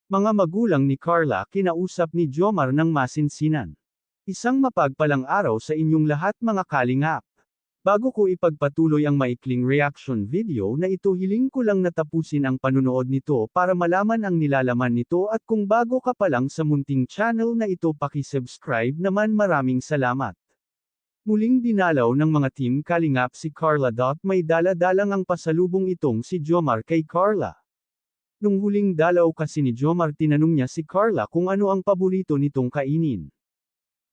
Mga magulang ni Carla kinausap ni Jomar ng masinsinan. Isang mapagpalang araw sa inyong lahat mga kalingap. Bago ko ipagpatuloy ang maikling reaction video na ito, hiling ko lang na tapusin ang panunood nito para malaman ang nilalaman nito, at kung bago ka pa lang sa munting channel na ito, paki-subscribe naman. Maraming salamat. Muling dinalaw ng mga team kalingap si Carla. May dala-dalang ang pasalubong itong si Jomar kay Carla. Nung huling dalaw kasi ni Jomar, tinanong niya si Carla kung ano ang paborito nitong kainin.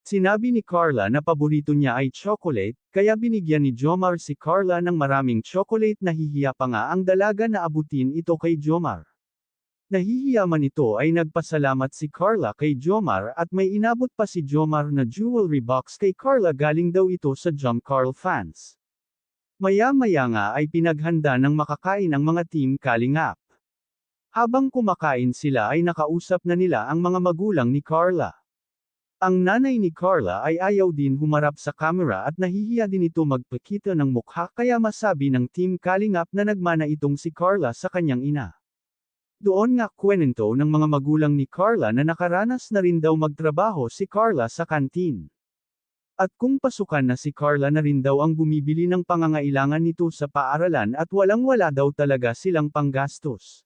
Sinabi ni Carla na paborito niya ay chocolate, kaya binigyan ni Jomar si Carla ng maraming chocolate. Nahihiya pa nga ang dalaga na abutin ito kay Jomar. Nahihiya man ito ay nagpasalamat si Carla kay Jomar, at may inabot pa si Jomar na jewelry box kay Carla. Galing daw ito sa Jom Carl fans. Maya-maya nga ay pinaghanda ng makakain ang mga team kalingap. Habang kumakain sila ay nakausap na nila ang mga magulang ni Carla. Ang nanay ni Carla ay ayaw din humarap sa camera at nahihiya din ito magpakita ng mukha, kaya masabi ng team kalingap na nagmana itong si Carla sa kanyang ina. Doon nga kwento ng mga magulang ni Carla na nakaranas na rin daw magtrabaho si Carla sa kantin. At kung pasukan na si Carla na rin daw ang bumibili ng pangangailangan nito sa paaralan, at walang-wala daw talaga silang panggastos.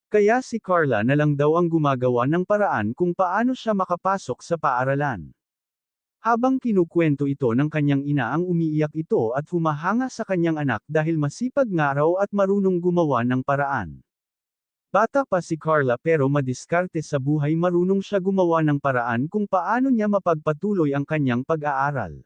Kaya si Carla na lang daw ang gumagawa ng paraan kung paano siya makapasok sa paaralan. Habang kinukwento ito ng kanyang ina, ang umiiyak ito at humahanga sa kanyang anak dahil masipag nga raw at marunong gumawa ng paraan. Bata pa si Carla pero madiskarte sa buhay, marunong siya gumawa ng paraan kung paano niya mapagpatuloy ang kanyang pag-aaral.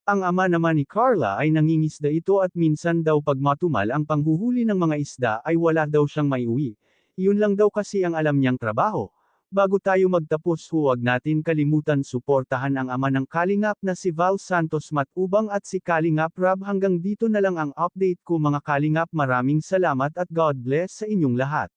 Ang ama naman ni Carla ay nangingisda ito, at minsan daw pag matumal ang panghuhuli ng mga isda ay wala daw siyang maiuwi. Yun lang daw kasi ang alam niyang trabaho. Bago tayo magtapos, huwag natin kalimutan suportahan ang ama ng kalingap na si Val Santos Matubang at si Kalingap Rab. Hanggang dito na lang ang update ko mga kalingap. Maraming salamat at God bless sa inyong lahat.